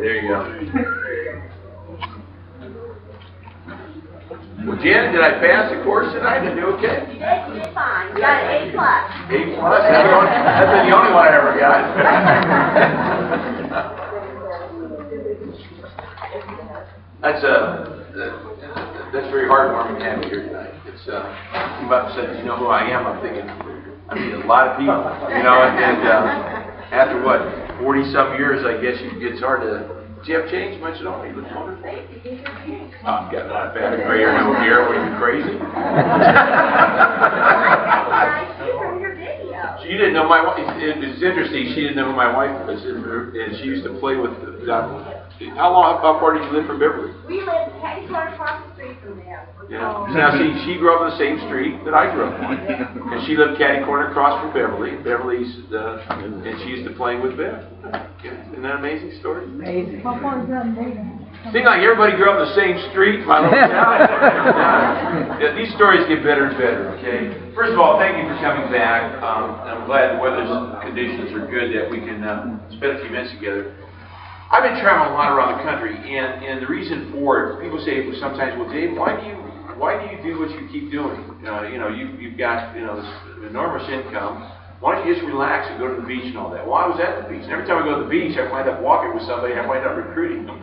There you go. Well, Janet, did I pass the course tonight? Did I do okay? You did fine. You got an A+. A+? That's been the only one I ever got. That's very heartwarming to have you here tonight. It's you about said, you know who I am. I'm thinking, I mean, a lot of people, you know, and after what, 40-some years, I guess it's hard to. Do you have change much at all? You look wonderful. I'm getting a lot of bad gray hair over here. What are you crazy? She didn't know my wife. It's interesting. She didn't know who my wife was, and she used to play with. How far did you live from Beverly? We lived catty-corner across the street from there. Yeah. Now she grew up on the same street that I grew up on, and she lived catty-corner across from Beverly. Beverly's, and she used to play with Bev. Isn't that an amazing story? Amazing. How far is that, David? Seems like everybody grew up in the same street in my little town. Yeah, these stories get better and better, okay? First of all, thank you for coming back. I'm glad the weather's conditions are good that we can spend a few minutes together. I've been traveling a lot around the country, and the reason for it, people say sometimes, well, Dave, why do you do what you keep doing? You've got this enormous income. Why don't you just relax and go to the beach and all that? Well, I was at the beach, and every time I go to the beach, I wind up walking with somebody, and I wind up recruiting them.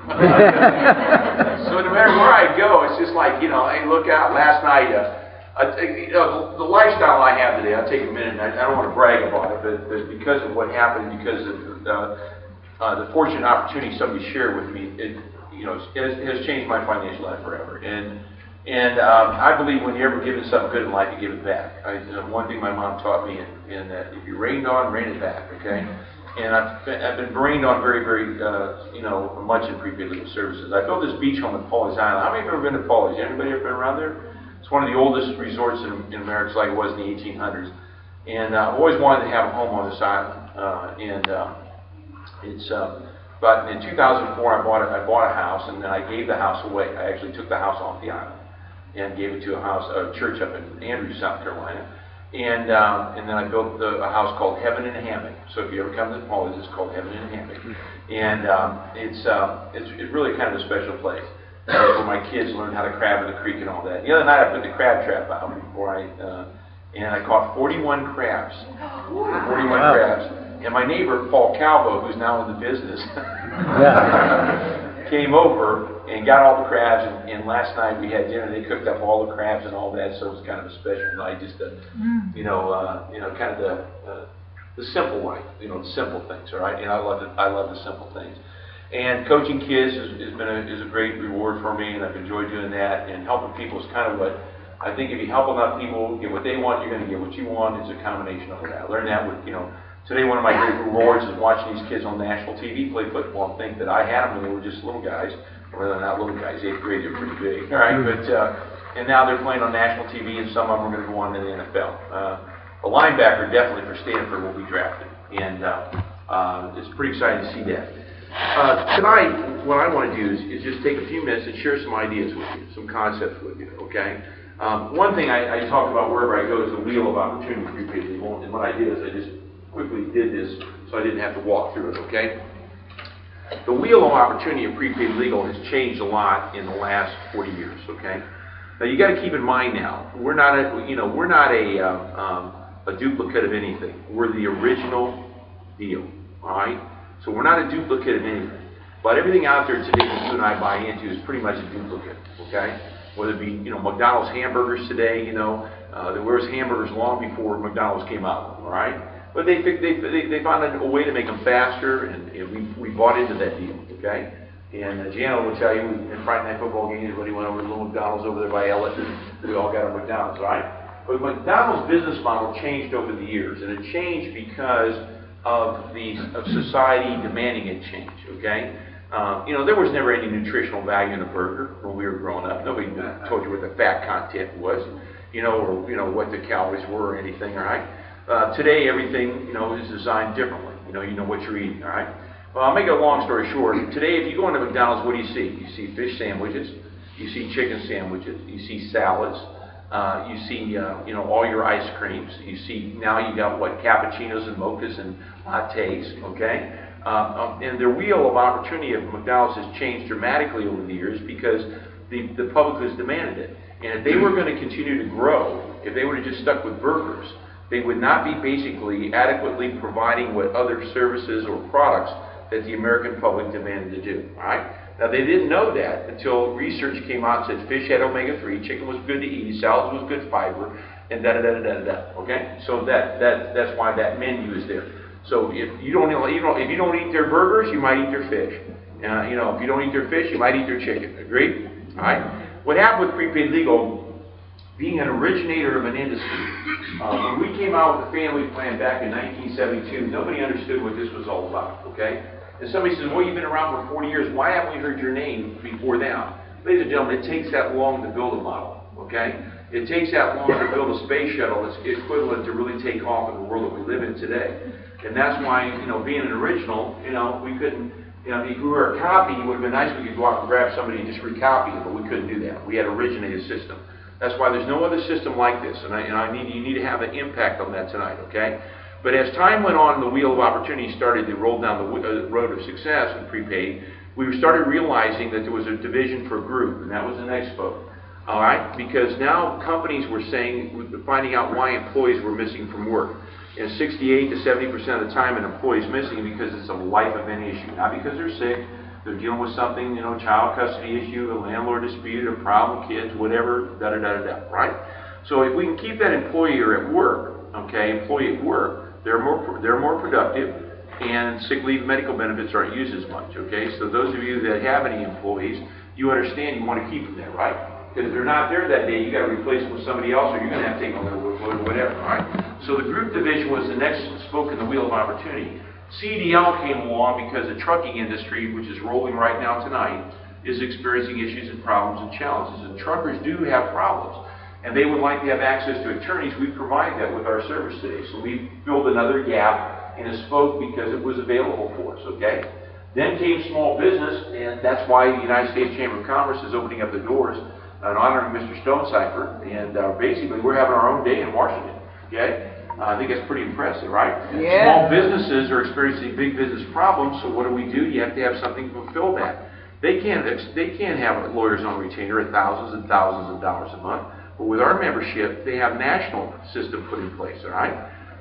So no matter where I go, it's just like, hey, look out. Last night, the lifestyle I have today, I'll take a minute, and I don't want to brag about it, but because of what happened, because of the fortunate opportunity somebody shared with me, it has changed my financial life forever. And I believe when you're ever given something good in life, you give it back. One thing my mom taught me, and that if you're rained on, rain it back, okay? And I've been rained on very, very, much in prepaid legal services. I built this beach home in Pawleys Island. How many have ever been to Pawleys? Anybody ever been around there? It's one of the oldest resorts in America, like it was in the 1800s. And I've always wanted to have a home on this island. But in 2004, I bought a house, and then I gave the house away. I actually took the house off the island and gave it to a church up in Andrews, South Carolina. And then I built a house called Heaven in a Hammock. So if you ever come to Pawleys, it's called Heaven in a Hammock. And it's really kind of a special place where my kids learn how to crab in the creek and all that. The other night I put the crab trap out and I caught 41 crabs. 41 crabs. And my neighbor, Paul Calvo, who's now in the business, came over and got all the crabs, and last night we had dinner. They cooked up all the crabs and all that, so it was kind of a special night, just to, kind of the simple life, the simple things, all right? And I love the simple things. And coaching kids is a great reward for me, and I've enjoyed doing that. And helping people is kind of what I think. If you help enough people get what they want, you're going to get what you want. It's a combination of that. I learned that with Today, one of my great rewards is watching these kids on national TV play football and think that I had them when they were just little guys. Well, they're not little guys. 8th grade, they're pretty big. All right, but and now they're playing on national TV, and some of them are going to go on to the NFL. A linebacker, definitely for Stanford, will be drafted, and it's pretty exciting to see that. Tonight, what I want to do is just take a few minutes and share some ideas with you, some concepts with you. Okay. One thing I talk about wherever I go is the wheel of opportunity for prepaid legal, and what I did is I just quickly did this so I didn't have to walk through it, okay? The wheel of opportunity of prepaid legal has changed a lot in the last 40 years, okay? Now you got to keep in mind now, we're not a duplicate of anything. We're the original deal, all right? So we're not a duplicate of anything. But everything out there today that you and I buy into is pretty much a duplicate, okay? Whether it be, McDonald's hamburgers today, there was hamburgers long before McDonald's came out, all right? But they found a way to make them faster, and we bought into that deal, okay? And Jana will tell you, in Friday night football games, everybody went over to little McDonald's over there by Ellis, and we all got our McDonald's, right? But McDonald's business model changed over the years, and it changed because of society demanding it change, okay? There was never any nutritional value in a burger when we were growing up. Nobody told you what the fat content was, or what the calories were or anything, all right? Today, everything, is designed differently. You know what you're eating, all right? Well, I'll make a long story short. Today, if you go into McDonald's, what do you see? You see fish sandwiches. You see chicken sandwiches. You see salads. You see, all your ice creams. You see, now you got, cappuccinos and mochas and lattes, okay? And the wheel of opportunity of McDonald's has changed dramatically over the years because the public has demanded it. And if they were going to continue to grow, if they would have just stuck with burgers, they would not be basically adequately providing what other services or products that the American public demanded to do. All right? Now, they didn't know that until research came out and said fish had omega-3, chicken was good to eat, salads was good fiber, and da-da-da-da-da-da. Okay? So that's why that menu is there. So if you don't eat their burgers, you might eat their fish. If you don't eat their fish, you might eat their chicken. Agreed? All right? What happened with prepaid legal, being an originator of an industry, when we came out with the family plan back in 1972, nobody understood what this was all about, okay? And somebody says, well, you've been around for 40 years, why haven't we heard your name before now? Ladies and gentlemen, it takes that long to build a model, okay? It takes that long to build a space shuttle that's equivalent to really take off in the world that we live in today. And that's why, being an original, we couldn't, if we were a copy, it would have been nice if we could go out and grab somebody and just recopy it, but we couldn't do that. We had originated a system. That's why there's no other system like this, and you need to have an impact on that tonight, okay? But as time went on, the wheel of opportunity started to roll down the road of success in prepaid. We started realizing that there was a division for group, and that was the next vote. All right, because now companies were finding out why employees were missing from work. And 68 to 70% of the time an employee is missing because it's a life event issue, not because they're sick. They're dealing with something, child custody issue, a landlord dispute, a problem, kids, whatever, da-da-da-da-da, right? So if we can keep that employee at work, they're more productive, and sick leave medical benefits aren't used as much, okay? So those of you that have any employees, you understand you want to keep them there, right? Because if they're not there that day, you got to replace them with somebody else, or you're going to have to take on their workload or whatever, right? So the group division was the next spoke in the wheel of opportunity. CDL came along because the trucking industry, which is rolling right now tonight, is experiencing issues and problems and challenges. And truckers do have problems. And they would like to have access to attorneys. We provide that with our service today. So we filled another gap in a spoke because it was available for us, okay? Then came small business, and that's why the United States Chamber of Commerce is opening up the doors and honoring Mr. Stonecipher. And basically, we're having our own day in Washington, okay? I think that's pretty impressive, right? Yeah. Small businesses are experiencing big business problems, so what do? You have to have something to fulfill that. They can't have lawyers on retainer at thousands and thousands of dollars a month, but with our membership, they have national system put in place, all right?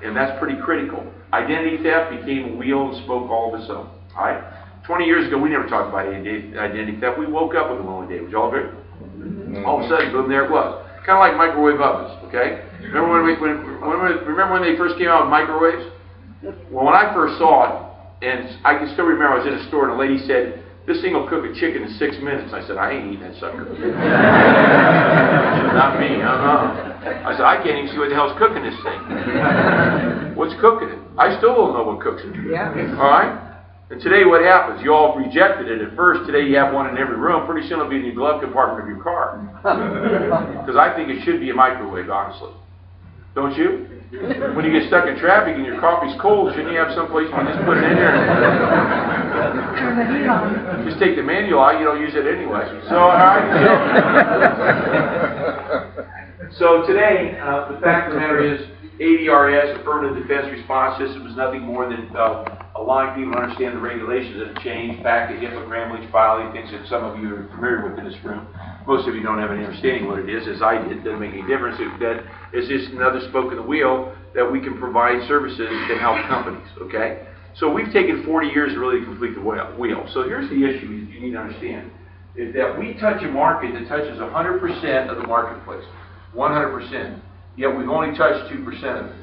And that's pretty critical. Identity theft became a wheel and spoke all of its own, all right? 20 years ago, we never talked about identity theft. We woke up with them one day. Would you all agree? Mm-hmm. All of a sudden, boom, there it was. Kind of like microwave ovens, okay? Remember when they first came out with microwaves? Well, when I first saw it, and I can still remember I was in a store and a lady said, this thing will cook a chicken in 6 minutes. I said, I ain't eating that sucker. Not me, I said, I can't even see what the hell's cooking this thing. What's cooking it? I still don't know what cooks it. Yeah. All right? And today what happens? You all rejected it at first. Today you have one in every room. Pretty soon it'll be in your glove compartment of your car. Because I think it should be a microwave, honestly. Don't you? When you get stuck in traffic and your coffee's cold, shouldn't you have someplace you can just put it in there? Just take the manual out. You don't use it anyway. So, all right. So today, the fact of the matter is, ADRS, Affirmative Defense Response System, is nothing more than allowing people to understand the regulations that have changed back to HIPAA, Graham Leach filing, things that some of you are familiar with in this room. Most of you don't have any understanding what it is, as I did. It doesn't make any difference. That is just another spoke in the wheel that we can provide services that help companies, okay? So we've taken 40 years to really complete the wheel. So here's the issue you need to understand, is that we touch a market that touches 100% of the marketplace, 100%. Yet we've only touched 2% of it.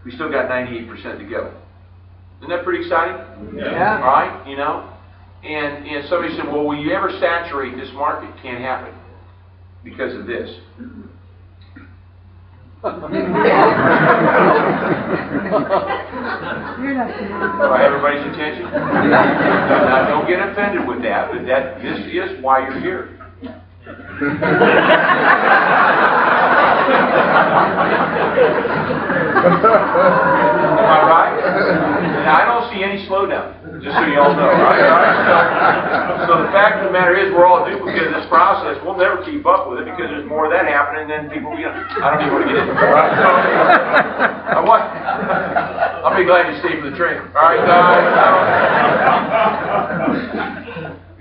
We still got 98% to go. Isn't that pretty exciting? Yeah. All right, And somebody said, well, will you ever saturate this market? Can't happen because of this. Everybody's attention? Now, don't get offended with that, but this is why you're here. Am I right? Now, I don't see any slowdown. Just so you all know, right? All right? So the fact of the matter is, we're all a duplicate of this process. We'll never keep up with it because there's more of that happening than people, I don't even want to get into it, right? So, I'll be glad you stay for the training. All right,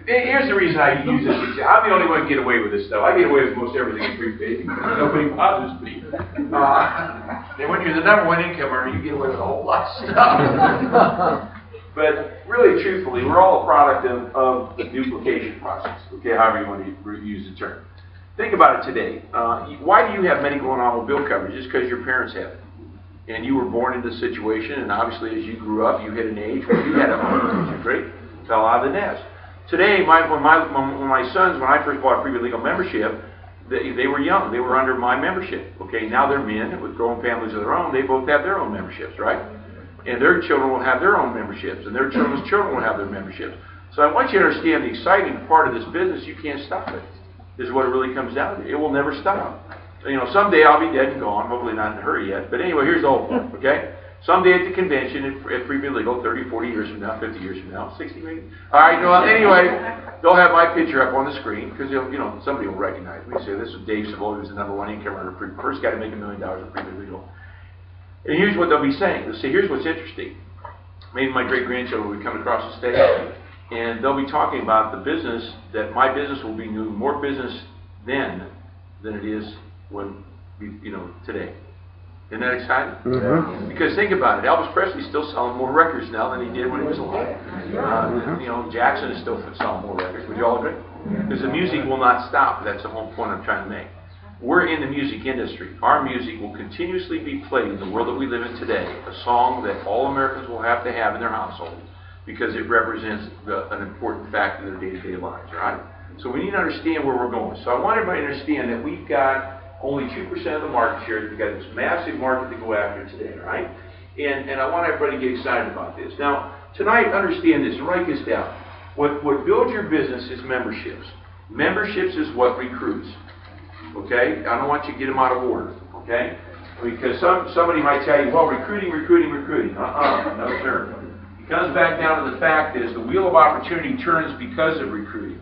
here's the reason I use this example. I'm the only one who can get away with this stuff. I get away with most everything in prepaid because nobody bothers me. And when you're the number one income earner, you get away with a whole lot of stuff. But really, truthfully, we're all a product of the duplication process, okay, however you want to use the term. Think about it today. Why do you have medical and automobile coverage? Just because your parents have it. And you were born into the situation, and obviously as you grew up, you hit an age where you had a home, great, fell out of the nest. Today, when my sons, when I first bought a private legal membership, they were young. They were under my membership. Okay, now they're men with growing families of their own. They both have their own memberships, right? And their children will have their own memberships, and their children's children will have their memberships. So I want you to understand the exciting part of this business. You can't stop it. This is what it really comes down to. It will never stop. Someday I'll be dead and gone. Hopefully not in a hurry yet. But anyway, here's the whole point. Okay. Someday at the convention at Preview Legal, 30, 40 years from now, 50 years from now, 60 maybe. All right, well, anyway, they'll have my picture up on the screen because somebody will recognize me. Say, this is Dave Savula, who's the number one income earner, first guy to make $1 million in Preview Legal. And here's what they'll be saying. They'll say, here's what's interesting. Maybe my great-grandchildren will be coming across the stage, and they'll be talking about the business, that my business will be doing more business then than it is today. Isn't that exciting? Mm-hmm. Because think about it, Elvis Presley's still selling more records now than he did when he was alive. Jackson is still selling more records. Would you all agree? Because the music will not stop. That's the whole point I'm trying to make. We're in the music industry. Our music will continuously be played in the world that we live in today. A song that all Americans will have to have in their household because it represents an important fact in their day-to-day lives, right? So we need to understand where we're going. So I want everybody to understand that we've got only 2% of the market share. We've got this massive market to go after today, right? And I want everybody to get excited about this. Now, tonight, understand this, write this down. What builds your business is memberships. Memberships is what recruits, okay? I don't want you to get them out of order, okay? Because somebody might tell you, well, recruiting. No, sir. It comes back down to the fact is the wheel of opportunity turns because of recruiting.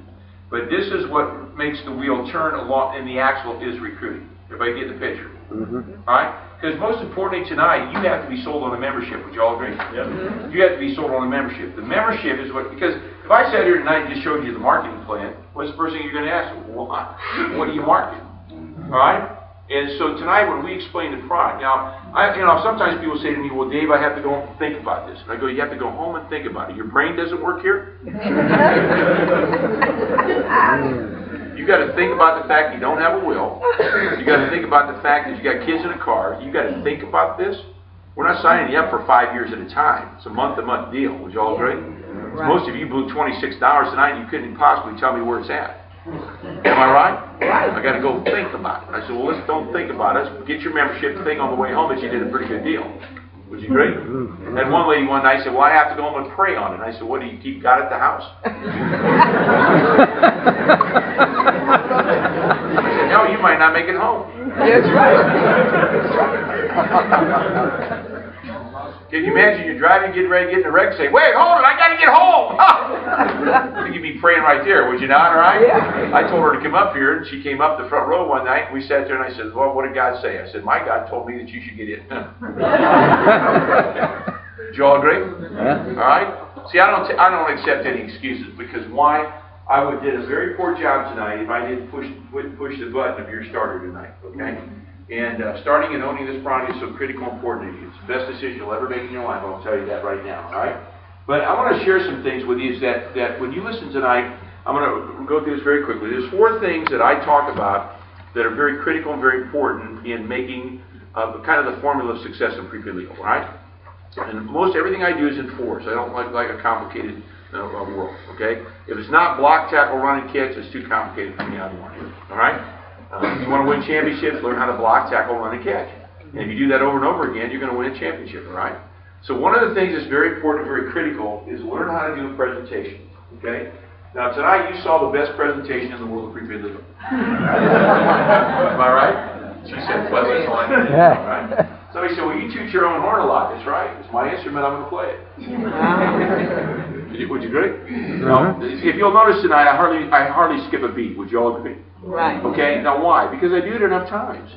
But this is what makes the wheel turn along, and the axle is recruiting. Everybody get the picture? Mm-hmm. All right? Because most importantly tonight, you have to be sold on a membership. Would you all agree? Yep. Mm-hmm. You have to be sold on a membership. The membership is because if I sat here tonight and just showed you the marketing plan, what's the first thing you're going to ask? Well, what do you market? All right? And so tonight, when we explain the product, now, sometimes people say to me, well, Dave, I have to go home and think about this. And I go, you have to go home and think about it. Your brain doesn't work here? You got to think about the fact you don't have a will. You got to think about the fact that you got kids in a car. You got to think about this. We're not signing you up for 5 years at a time. It's a month-to-month deal. Would you all agree? Right. Most of you blew $26 tonight, and you couldn't possibly tell me where it's at. Am I right? Right. I got to go think about it. I said, well, let's don't think about it. Let's get your membership thing on the way home that you did a pretty good deal. Would you agree? And one lady one night said, well, I have to go home and pray on it. And I said, what do you keep God at the house? I said, no, you might not make it home. That's right. Can you imagine you're driving, getting ready to get in a wreck, say, wait, hold it, I got to get home. I think you'd be praying right there, would you not, all right? Yeah. I told her to come up here, and she came up the front row one night, and we sat there, and I said, well, what did God say? I said, my God told me that you should get in. Did you all agree? Yeah. All right? See, I don't accept any excuses, because why? I would did a very poor job tonight if I didn't push the button of your starter tonight, okay? And starting and owning this product is so critical and important to you. It's the best decision you'll ever make in your life. I'll tell you that right now, all right? But I want to share some things with you that when you listen tonight, I'm going to go through this very quickly. There's 4 things that I talk about that are very critical and very important in making kind of the formula of success in prepaid legal, all right? And most everything I do is in 4, so I don't like a complicated world, okay? If it's not block, tackle, run, and catch, it's too complicated for me. I don't want to do it, all right? If you want to win championships, learn how to block, tackle, run, and catch. And if you do that over and over again, you're going to win a championship, all right? So one of the things that's very important, very critical, is learn how to do a presentation, okay? Now, tonight you saw the best presentation in the world of prepaid legal. Am I right? She said, pleasant. All right? So Somebody said, well, you toot your own horn a lot. That's right. It's my instrument. I'm going to play it. Would you agree? No. If you'll notice tonight, I hardly skip a beat. Would you all agree? Right. Okay. Now, why? Because I do it enough times.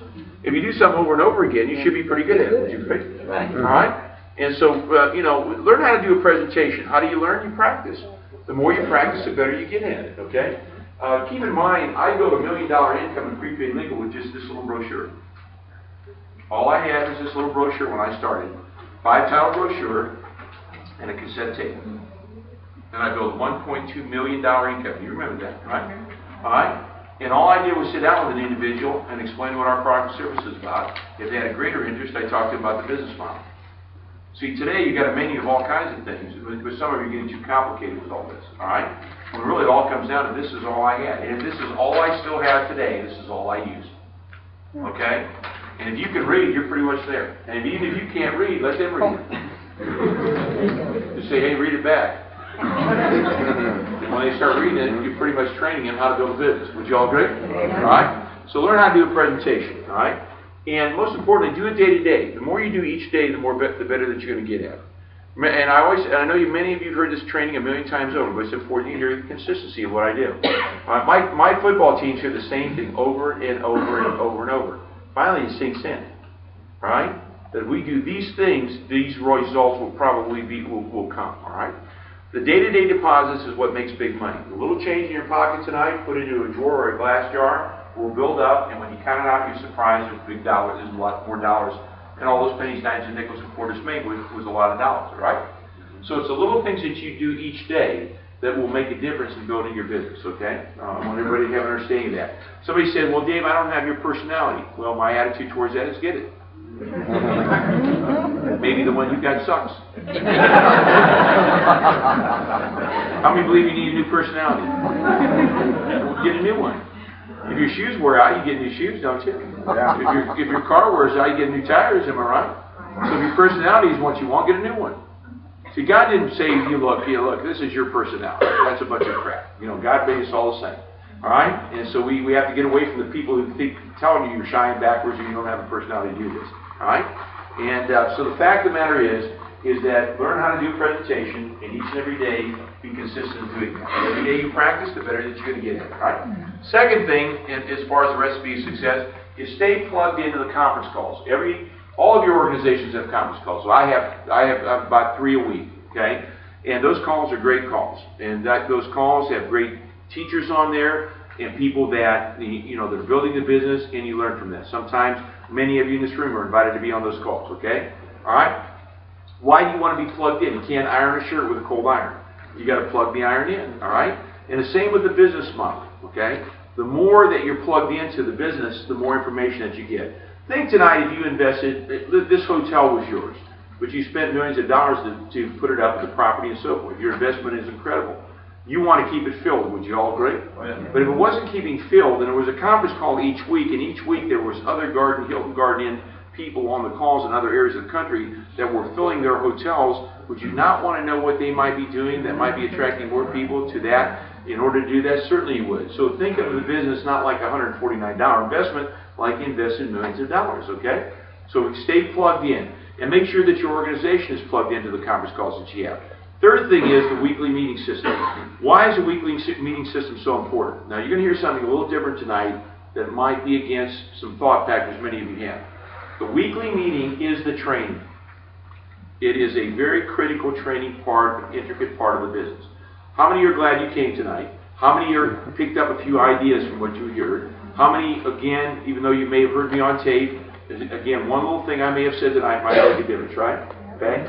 If you do something over and over again, you should be pretty good at it. Would you agree? Right. All right? And so, learn how to do a presentation. How do you learn? You practice. The more you practice, the better you get at it. Okay? Keep in mind, I built $1 million income in prepaid legal with just this little brochure. All I had was this little brochure when I started. 5-title brochure and a cassette tape. And I built $1.2 million income. You remember that, right? All right? And all I did was sit down with an individual and explain what our product and service is about. If they had a greater interest, I talked to them about the business model. See, today you got a menu of all kinds of things, but some of you are getting too complicated with all this, all right? When really it all comes down to this is all I had. And if this is all I still have today, this is all I use. Okay? And if you can read, you're pretty much there. And even if you can't read, let them read it. Just say, hey, read it back. And when they start reading it, you're pretty much training them how to build a business. Would you all agree? All right? So learn how to do a presentation, all right? And most importantly, do it day to day. The more you do each day, the better that you're going to get at it. And I know many of you have heard this training a million times over, but it's important you hear the consistency of what I do. My football teams hear the same thing over and over and over and over. Finally, it sinks in, right? That we do these things, these results will probably will come, all right? The day-to-day deposits is what makes big money. The little change in your pocket tonight, put it into a drawer or a glass jar, will build up, and when you count it out, you're surprised there's big dollars, there's a lot more dollars. And all those pennies, dimes, and nickels and quarters made was a lot of dollars, right? So it's the little things that you do each day that will make a difference in building your business, okay? I want everybody to have an understanding of that. Somebody said, well, Dave, I don't have your personality. Well, my attitude towards that is get it. Maybe the one you got sucks. How many believe you need a new personality? Get a new one. If your shoes wear out, you get new shoes, don't you? Yeah. If your car wears out, you get new tires, am I right? So if your personality is what you want, get a new one. See, God didn't say, look, this is your personality. That's a bunch of crap. God made us all the same. All right? And so we have to get away from the people who think telling you you're shying backwards and you don't have a personality to do this. All right? And so the fact of the matter is that learn how to do a presentation, and each and every day be consistent in doing that. Every day you practice, the better that you're going to get at it. Right? Second thing, as far as the recipe of success, is stay plugged into the conference calls. All of your organizations have conference calls. So I have about 3 a week. Okay, and those calls are great calls, and those calls have great teachers on there and people that that are building the business, and you learn from that. Sometimes many of you in this room are invited to be on those calls. Okay, all right. Why do you want to be plugged in? You can't iron a shirt with a cold iron. You got to plug the iron in. All right, and the same with the business model. Okay, the more that you're plugged into the business, the more information that you get. Think tonight if you invested, this hotel was yours, but you spent millions of dollars to put it up with the property and so forth. Your investment is incredible. You want to keep it filled, would you all agree? Oh, yeah. But if it wasn't keeping filled, then there was a conference call each week, and each week there was other Hilton Garden Inn people on the calls in other areas of the country that were filling their hotels. Would you not want to know what they might be doing that might be attracting more people to that? In order to do that, certainly you would. So think of the business not like a $149 investment, like investing millions of dollars, okay? So stay plugged in. And make sure that your organization is plugged into the conference calls that you have. Third thing is the weekly meeting system. Why is the weekly meeting system so important? Now, you're going to hear something a little different tonight that might be against some thought factors many of you have. The weekly meeting is the training. It is a very critical training part, intricate part of the business. How many are glad you came tonight? How many picked up a few ideas from what you heard? How many, again, even though you may have heard me on tape, again, one little thing I may have said tonight might make a difference, right? Okay?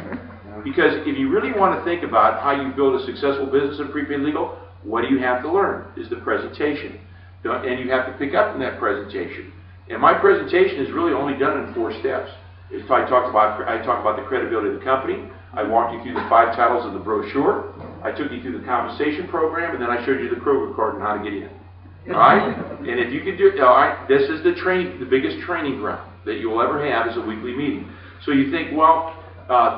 Because if you really want to think about how you build a successful business in prepaid legal, what do you have to learn? Is the presentation. And you have to pick up in that presentation. And my presentation is really only done in 4 steps. If I talk about the credibility of the company, I walked you through the 5 titles of the brochure, I took you through the compensation program, and then I showed you the Kroger card and how to get in. All right? And if you can do it, all right, this is the biggest training ground that you will ever have is a weekly meeting. So you think, well,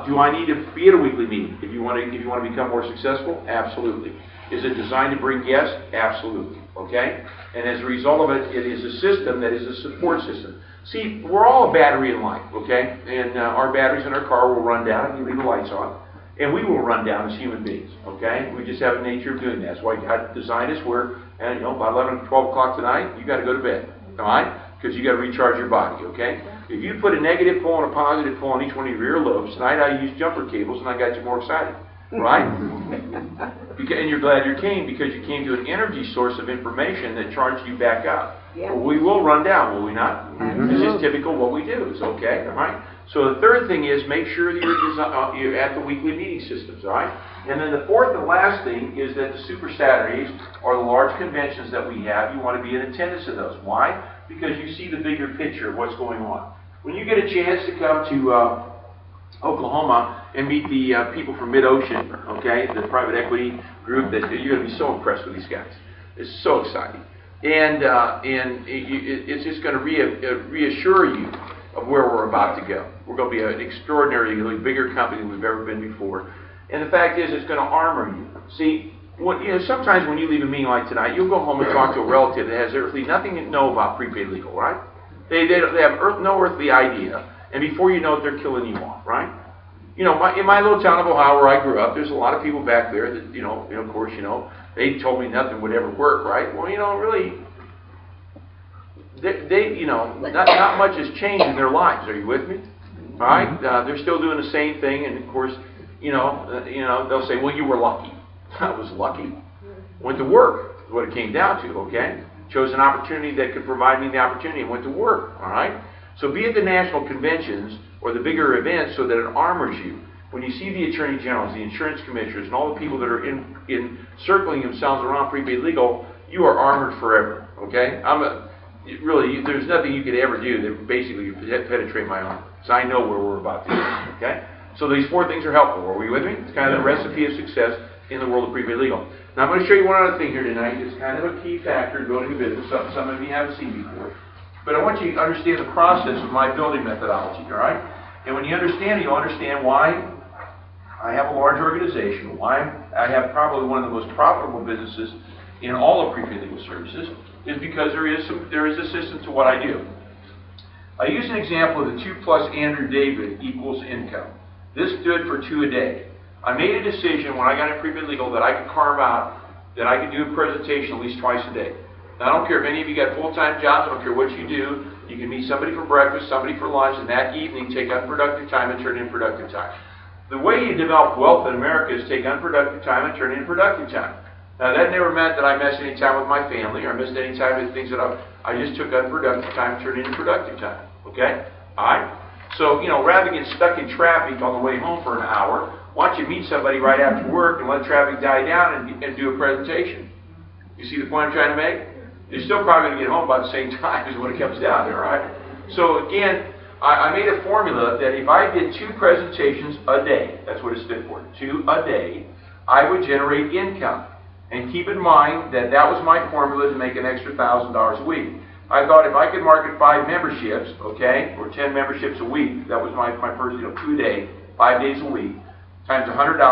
do I need to be at a weekly meeting if you want to become more successful? Absolutely. Is it designed to bring guests? Absolutely. Okay? And as a result of it, it is a system that is a support system. See, we're all a battery in life, okay? And our batteries in our car will run down if you leave the lights on. And we will run down as human beings, okay? We just have a nature of doing that. That's why God designed us where, and, by 11 or 12 o'clock tonight, you got to go to bed, all right? Because you got to recharge your body, okay? If you put a negative pole and a positive pole on each one of your earlobes, tonight I used jumper cables and I got you more excited, right? And you're glad you came because you came to an energy source of information that charged you back up. Yeah. Well, we will run down, will we not? It's just typical what we do. It's okay, all right? So the third thing is make sure that you're at the weekly meeting systems, all right? And then the fourth and last thing is that the Super Saturdays or the large conventions that we have, you want to be in attendance of those. Why? Because you see the bigger picture of what's going on. When you get a chance to come to Oklahoma and meet the people from Mid-Ocean, okay, the private equity group, that you're going to be so impressed with these guys. It's so exciting. And it's just going to reassure you of where we're about to go. We're going to be an extraordinarily bigger company than we've ever been before. And the fact is, it's going to armor you. See, sometimes when you leave a meeting like tonight, you'll go home and talk to a relative that has earthly nothing to know about prepaid legal, right? They have no earthly idea. And before you know it, they're killing you off, right? In my little town of Ohio where I grew up, there's a lot of people back there that, of course, they told me nothing would ever work, right? Well, really, not much has changed in their lives. Are you with me? All right? They're still doing the same thing, and of course, they'll say, well, you were lucky. I was lucky. Went to work is what it came down to, okay? Chose an opportunity that could provide me the opportunity and went to work, all right? So be at the national conventions or the bigger events so that it armors you. When you see the attorney generals, the insurance commissioners, and all the people that are circling themselves around prepaid legal, you are armored forever, okay? Really, there's nothing you could ever do that basically penetrate my armor. So I know where we're about to go, okay? So these four things are helpful. Are we with me? It's kind of the recipe of success in the world of prepaid legal. Now I'm going to show you one other thing here tonight. It's kind of a key factor in building a business, something some of you haven't seen before. But I want you to understand the process of my building methodology, all right? And when you understand it, you'll understand why I have a large organization, why I have probably one of the most profitable businesses in all of prepaid legal services, is because there is a system to what I do. I use an example of the 2 plus Andrew David equals income. This stood for 2 a day. I made a decision when I got in prepaid legal that I could carve out, that I could do a presentation at least twice a day. Now, I don't care if any of you got full-time jobs, I don't care what you do, you can meet somebody for breakfast, somebody for lunch, and that evening take unproductive time and turn in productive time. The way you develop wealth in America is take unproductive time and turn in productive time. Now, that never meant that I missed any time with my family or missed any time with things that I just took unproductive time and turned into productive time. Okay? All right? So, rather than get stuck in traffic on the way home for an hour, why don't you meet somebody right after work and let traffic die down and do a presentation? You see the point I'm trying to make? You're still probably going to get home about the same time as when it comes down there, right? So, again, I made a formula that if I did 2 presentations a day, that's what it stood for, 2 a day, I would generate income. And keep in mind that that was my formula to make an extra $1,000 a week. I thought if I could market 5 memberships, okay, or 10 memberships a week, that was my first, 2 a day, 5 days a week, times $100,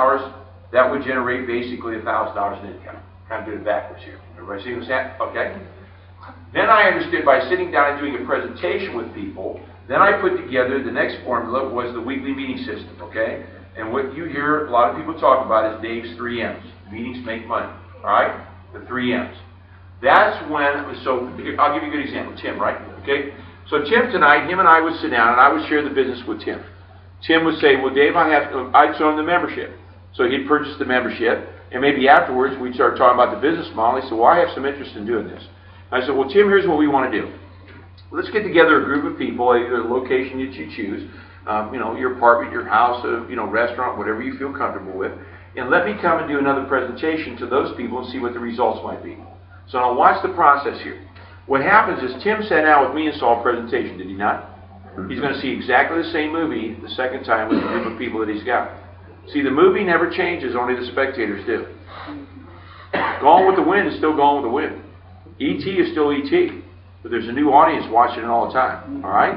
that would generate basically $1,000 in income. Kind of doing it backwards here. Everybody see what's happening? Okay. Then I understood by sitting down and doing a presentation with people, then I put together the next formula was the weekly meeting system, okay? And what you hear a lot of people talk about is Dave's 3 M's. Meetings make money. All right? The 3 M's. That's when, so I'll give you a good example. Tim, right? Okay? So Tim tonight, him and I would sit down and I would share the business with Tim. Tim would say, well, Dave, I'd show him the membership. So he'd purchase the membership, and maybe afterwards we'd start talking about the business model. He said, well, I have some interest in doing this. I said, well, Tim, here's what we want to do. Let's get together a group of people, either a location that you choose, your apartment, your house, restaurant, whatever you feel comfortable with, and let me come and do another presentation to those people and see what the results might be. So now watch the process here. What happens is Tim sat down with me and saw a presentation, did he not? He's going to see exactly the same movie the second time with the group of people that he's got. See, the movie never changes, only the spectators do. Gone with the Wind is still Gone with the Wind. E.T. is still E.T., but there's a new audience watching it all the time, all right?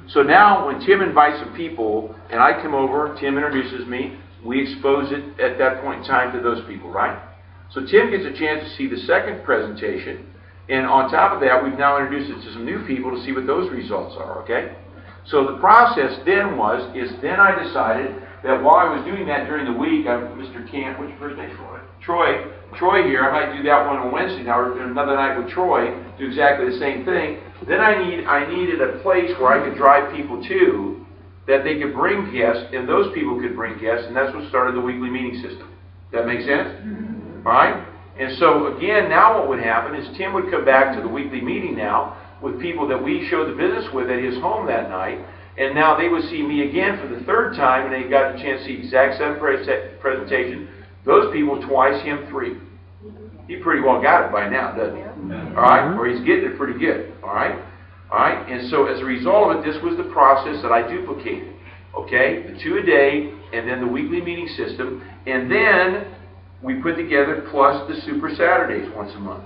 So now when Tim invites some people and I come over, Tim introduces me, we expose it at that point in time to those people, right? So Tim gets a chance to see the second presentation, And on top of that, we've now introduced it to some new people to see what those results are, okay? So the process then then I decided that while I was doing that during the week, Mr. Camp, what's your first name? Troy here, I might do that one on Wednesday now, or another night with Troy, do exactly the same thing. Then I needed a place where I could drive people to, that they could bring guests, and those people could bring guests, and that's what started the weekly meeting system. That make sense? All right? And so, again, now what would happen is Tim would come back to the weekly meeting now with people that we showed the business with at his home that night, and now they would see me again for the third time, and they got the chance to see the exact same presentation. Those people twice, him three. He pretty well got it by now, doesn't he? All right? Or he's getting it pretty good. All right? All right? And so as a result of it, this was the process that I duplicated. Okay? The 2 a day, and then the weekly meeting system, and then we put together plus the Super Saturdays once a month.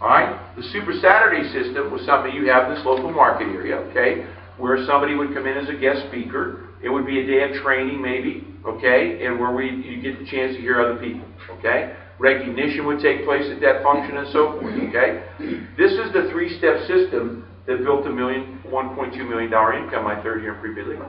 All right? The Super Saturday system was something you have in this local market area, okay, where somebody would come in as a guest speaker. It would be a day of training maybe, okay, and where you get the chance to hear other people, okay? Recognition would take place at that function and so forth, okay? This is the 3-step system that built $1.2 million income my third year in prepaid legal.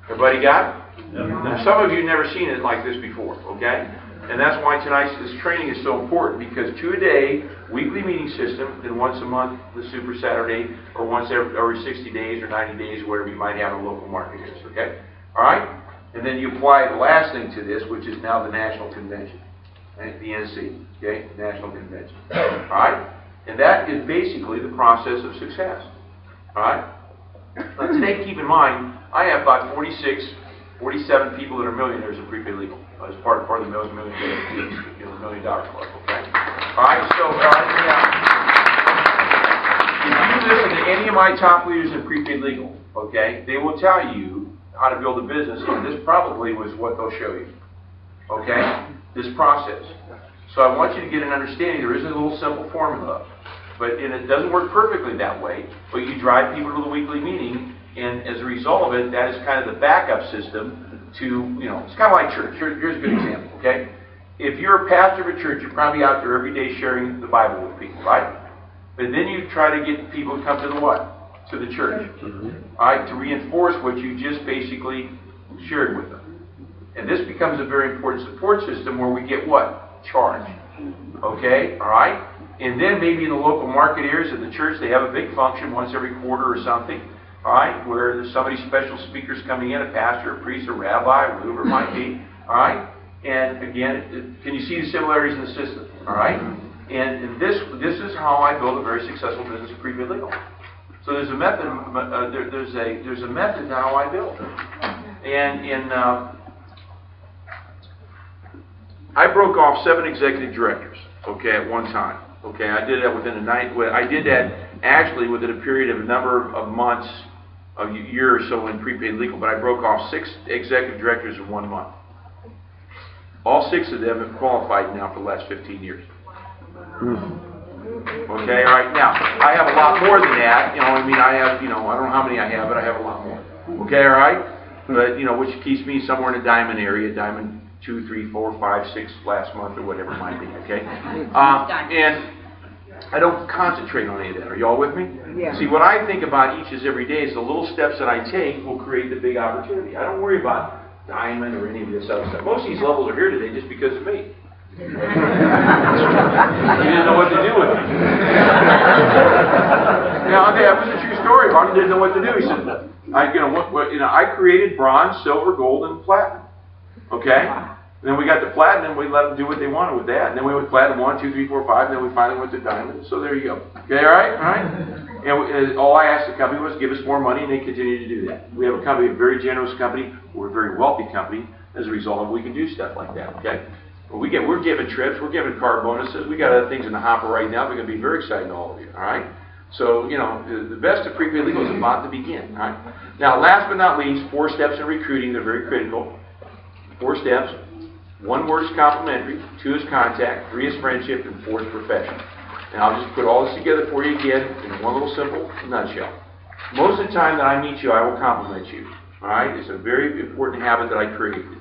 Everybody got it? Now, some of you have never seen it like this before, okay? And that's why this training is so important, because 2 a day, weekly meeting system, then once a month, the Super Saturday, or once every 60 days or 90 days, or whatever you might have in local market areas, okay? All right? And then you apply the last thing to this, which is now the National Convention, right? The NC, okay? National Convention. All right? And that is basically the process of success. All right? Now today, keep in mind, I have about 47 people that are millionaires in prepaid legal. As part of the $1 million club, okay? All right, so if you listen to any of my top leaders in prepaid legal, okay, they will tell you how to build a business, and this probably was what they'll show you, okay? This process. So I want you to get an understanding. There is a little simple formula, and it doesn't work perfectly that way, but you drive people to the weekly meeting, and as a result of it, that is kind of the backup system to, it's kind of like church. Here's a good example, okay? If you're a pastor of a church, you're probably out there every day sharing the Bible with people, right? But then you try to get people to come to the what? To the church. All right, to reinforce what you just basically shared with them. And this becomes a very important support system where we get what? Charge. Okay, all right? And then maybe in the local market areas of the church, they have a big function once every quarter or something. All right, where there's somebody special speakers coming in, a pastor, a priest, a rabbi, or whoever it might be. All right, and again, can you see the similarities in the system? All right, and this is how I build a very successful business in prepaid legal. So there's a method. There's a method to how I build. And I broke off 7 executive directors. Okay, at one time. Okay, I did that within a night. I did that actually within a period of a number of months. A year or so in prepaid legal, but I broke off 6 executive directors in 1 month. All 6 of them have qualified now for the last 15 years. Okay, all right. Now, I have a lot more than that. I have, I don't know how many I have, but I have a lot more. Okay, all right? But, which keeps me somewhere in the diamond area, diamond 2, 3, 4, 5, 6 last month or whatever it might be, okay? And I don't concentrate on any of that. Are you all with me? Yeah. See, what I think about each is every day is the little steps that I take will create the big opportunity. I don't worry about diamond or any of this other stuff. Most of these levels are here today just because of me. You didn't know what to do with me. Now, that was a true story. Martin didn't know what to do. He said, I created bronze, silver, gold, and platinum. Okay? And then we got to platinum, we let them do what they wanted with that. And then we went platinum 1, 2, 3, 4, 5, and then we finally went to diamond. So there you go. Okay, all right? All right? And all I asked the company was give us more money, and they continue to do that. We have a company, a very generous company. We're a very wealthy company. As a result of it, we can do stuff like that, okay? Well, we're giving trips, we're giving car bonuses. We got other things in the hopper right now. We're going to be very exciting to all of you, all right? So, the best of prepaid legal is about to begin, all right? Now, last but not least, 4 steps in recruiting. They're very critical. 4 steps. 1 word is complimentary, 2 is contact, 3 is friendship, and 4 is profession. And I'll just put all this together for you again in one little simple nutshell. Most of the time that I meet you, I will compliment you. All right? It's a very important habit that I created.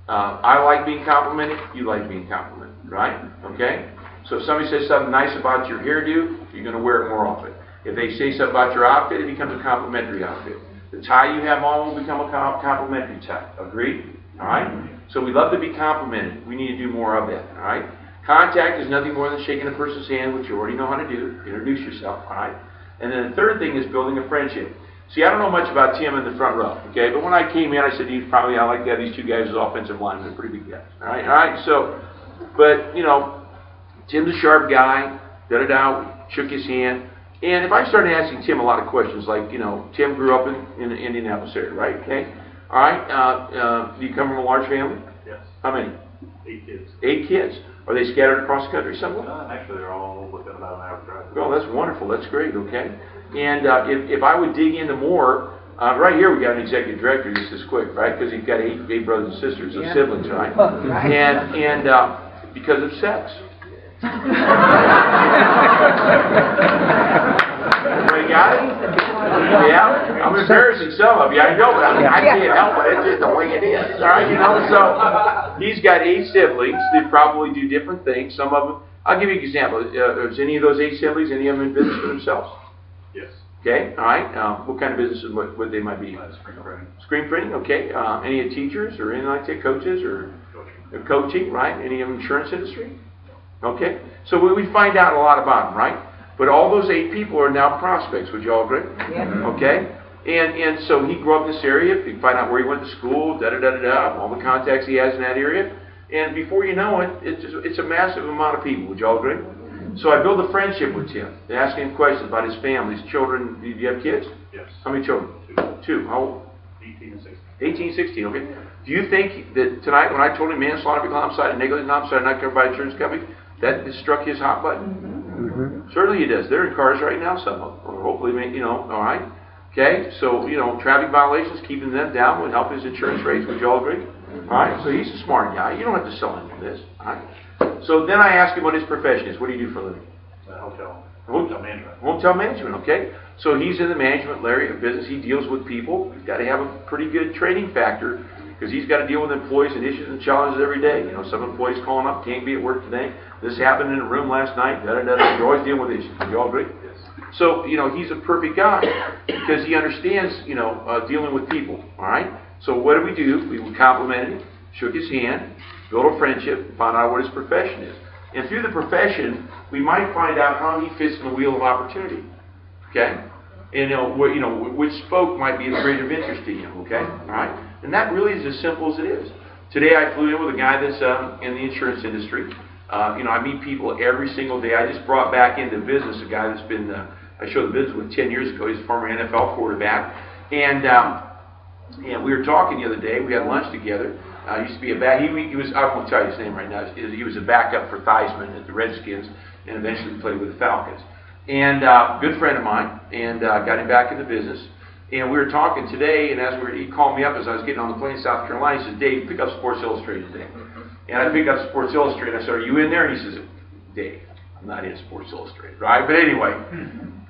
I like being complimented. You like being complimented, right? Okay? So if somebody says something nice about your hairdo, you're going to wear it more often. If they say something about your outfit, it becomes a complimentary outfit. The tie you have on will become a complimentary tie. Agreed? All right? So we love to be complimented. We need to do more of that. All right? Contact is nothing more than shaking a person's hand, which you already know how to do. Introduce yourself. All right? And then the third thing is building a friendship. See, I don't know much about Tim in the front row, okay? But when I came in, I said, I like to have these two guys as offensive linemen. They're pretty big guys. All right? So, but, Tim's a sharp guy. Da-da-da. Shook his hand. And if I started asking Tim a lot of questions, like, Tim grew up in the Indianapolis area, right? Okay? All right. Do you come from a large family? Yes. How many? 8 kids. 8 kids. Are they scattered across the country somewhere? Actually, they're all within about an hour drive. Well, that's wonderful. That's great, okay? And if I would dig into more, right here we got an executive director just this quick, right? Because he's got 8 brothers and sisters, so siblings, right? And because of sex. Everybody got it? Yeah, I'm embarrassing some of you. I know, but I can't help it. It's just the way it is. All right, so he's got 8 siblings. They probably do different things. Some of them. I'll give you an example. Is any of those 8 siblings, any of them in business for themselves? Yes. Okay, all right. What kind of businesses? What they might be? Screen printing. Screen printing. Okay. Any teachers or anything like that? Coaches or coaching? Right. Any of them insurance industry? Okay. So we find out a lot about them, right? But all those 8 people are now prospects. Would you all agree? Yeah. Okay. And so he grew up in this area. You can find out where he went to school. All the contacts he has in that area. And before you know it, it's a massive amount of people. Would you all agree? So I build a friendship with Tim. I ask him questions about his family, his children. Do you have kids? Yes. How many children? 2. How old? 18 and 16. 18, 16, okay. Do you think that tonight when I told him manslaughter, homicide, and negligent homicide not covered by insurance company, that struck his hot button? Mm-hmm. Certainly it does. They're in cars right now, some of them. Or hopefully, all right. Okay, so, traffic violations, keeping them down would help his insurance rates. Would you all agree? All right, so he's a smart guy. You don't have to sell him for this. All right. So then I ask him what his profession is. What do you do for a living? Hotel management. Hotel management, okay. So he's in the management area of business. He deals with people. He's got to have a pretty good training factor because he's got to deal with employees and issues and challenges every day. Some employees calling up, can't be at work today. This happened in a room last night. You're always dealing with issues. Do you all agree? Yes. So, he's a perfect guy because he understands, dealing with people, all right? So what do? We complimented him, shook his hand, built a friendship, and found out what his profession is. And through the profession, we might find out how he fits in the wheel of opportunity, okay? And, which spoke might be of greater interest to him, okay? All right? And that really is as simple as it is. Today I flew in with a guy that's in the insurance industry. I meet people every single day. I just brought back into business a guy that's been, I showed the business with 10 years ago. He's a former NFL quarterback. And we were talking the other day. We had lunch together. Used to be a back. He was. I won't tell you his name right now. He was a backup for Theismann at the Redskins, and eventually played with the Falcons. And good friend of mine. And got him back in the business. And we were talking today. And he called me up as I was getting on the plane in South Carolina. He says, "Dave, pick up Sports Illustrated today." And I picked up Sports Illustrated. I said, "Are you in there?" And he says, "Dave, I'm not in Sports Illustrated, right?" But anyway,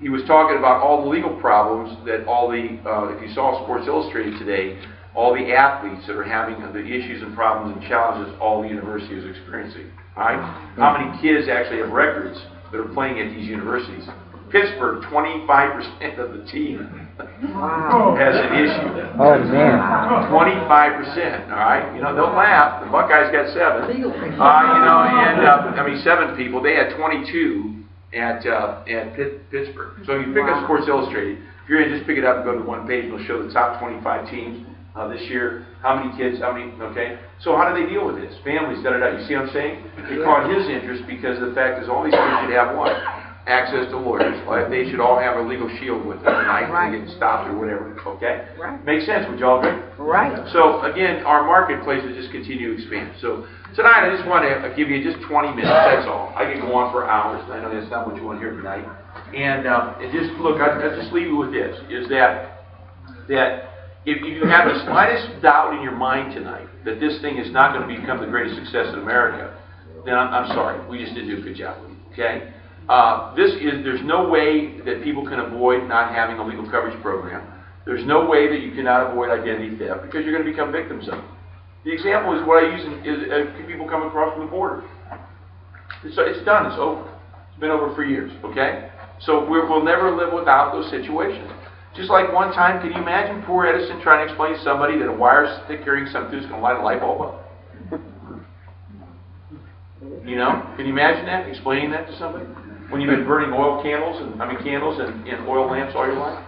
he was talking about all the legal problems that if you saw Sports Illustrated today, all the athletes that are having the issues and problems and challenges all the university is experiencing, right? How many kids actually have records that are playing at these universities? Pittsburgh, 25% of the team has an issue. Oh, man. 25%, all right? They'll laugh. The Buckeyes got 7. 7 people. They had 22 at Pittsburgh. So you pick up Sports Illustrated. If you're in, just pick it up and go to one page. It'll show the top 25 teams this year. How many kids, okay? So how do they deal with this? Families, da-da-da. You see what I'm saying? It caught his interest because the fact is all these kids should have what? Access to lawyers. They should all have a legal shield with them tonight when they get stopped or whatever. Okay? Right. Makes sense. Would you all agree? Right. So again, our marketplace will just continue to expand. So tonight I just want to give you just 20 minutes. That's all. I can go on for hours. I know that's not what you want to hear tonight. And just look. I just leave you with this: is that if you have the slightest doubt in your mind tonight that this thing is not going to become the greatest success in America, then I'm sorry. We just didn't do a good job with it. Okay? There's no way that people can avoid not having a legal coverage program. There's no way that you cannot avoid identity theft because you're going to become victims of it. The example is what I use is people come across from the border. It's done. It's over. It's been over for years, okay? So we'll never live without those situations. Just like one time, can you imagine poor Edison trying to explain to somebody that a wire stick carrying something is going to light a light bulb up? You know? Can you imagine that? Explaining that to somebody? When you've been burning candles and oil lamps all your life?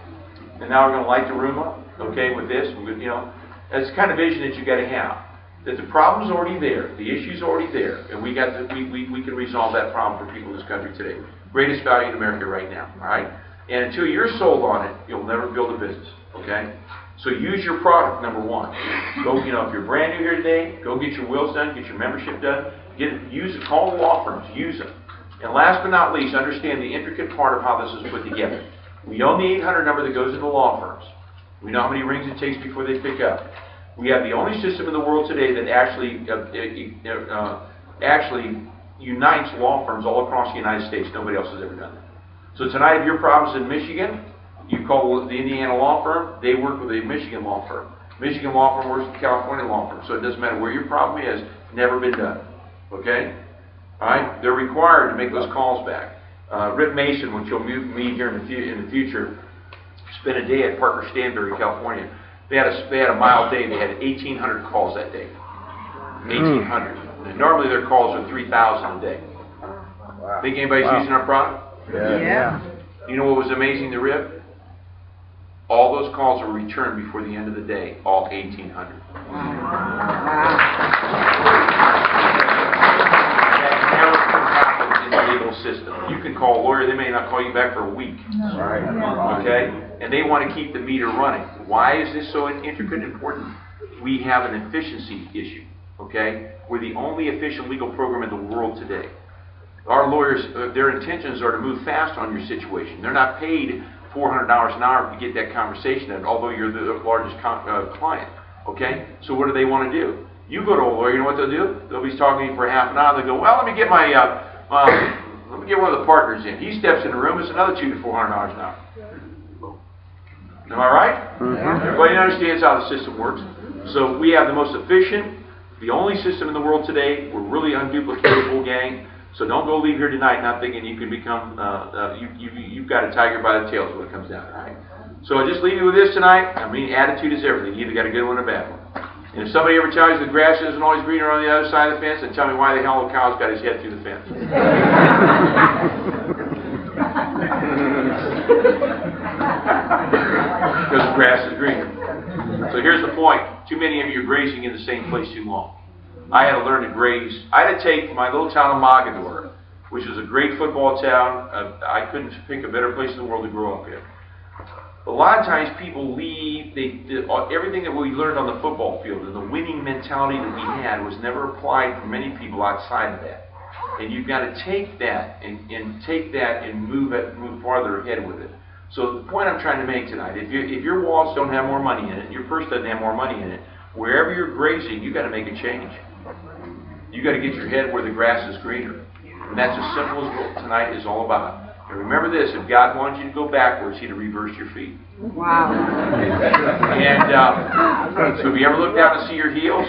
And now we're going to light the room up, okay, with this? You know? That's the kind of vision that you got to have. That the problem's already there, the issue's already there, and we can resolve that problem for people in this country today. Greatest value in America right now, all right? And until you're sold on it, you'll never build a business, okay? So use your product, number one. Go, you know, if you're brand new here today, go get your wills done, get your membership done, call the law firms, use them. And last but not least, understand the intricate part of how this is put together. We own the 800 number that goes into law firms. We know how many rings it takes before they pick up. We have the only system in the world today that actually unites law firms all across the United States. Nobody else has ever done that. So tonight, if your problem's in Michigan, you call the Indiana law firm. They work with a Michigan law firm. Michigan law firm works with the California law firm. So it doesn't matter where your problem is. Never been done. Okay? All right? They're required to make those calls back. Rip Mason, which you'll meet here in the future, spent a day at Parker Stanberry, California. They had a mild day. They had 1,800 calls that day. 1,800. And normally their calls are 3,000 a day. Wow. Think anybody's using our product? Yeah. You know what was amazing to Rip? All those calls were returned before the end of the day. All 1,800. Legal system. You can call a lawyer, they may not call you back for a week. Right. Okay? And they want to keep the meter running. Why is this so intricate and important? We have an efficiency issue. Okay? We're the only efficient legal program in the world today. Our lawyers, their intentions are to move fast on your situation. They're not paid $400 an hour to get that conversation in, although you're the largest client. Okay? So what do they want to do? You go to a lawyer, you know what they'll do? They'll be talking to you for half an hour. They'll go, well, let me get my let me get one of the partners in. He steps in the room, it's another $200 to $400 an hour. Am I right? Mm-hmm. Everybody understands how the system works. So we have the most efficient, the only system in the world today. We're really unduplicatable, gang. So don't go leave here tonight not thinking you can become, you've got a tiger by the tail is what it comes down to. Right? So I just leave you with this tonight. I mean, attitude is everything. You either got a good one or a bad one. And if somebody ever tells you the grass isn't always greener on the other side of the fence, then tell me why the hell the cow's got his head through the fence. Because the grass is greener. So here's the point. Too many of you are grazing in the same place too long. I had to learn to graze. I had to take my little town of Mogador, which was a great football town. I couldn't pick a better place in the world to grow up in. A lot of times people leave, everything that we learned on the football field and the winning mentality that we had was never applied for many people outside of that. And you've got to take that and move farther ahead with it. So the point I'm trying to make tonight, if your walls don't have more money in it, your purse doesn't have more money in it, wherever you're grazing, you've got to make a change. You've got to get your head where the grass is greener. And that's as simple as what tonight is all about. And remember this, if God wanted you to go backwards, He'd reverse your feet. Wow. And so if you ever look down and see your heels,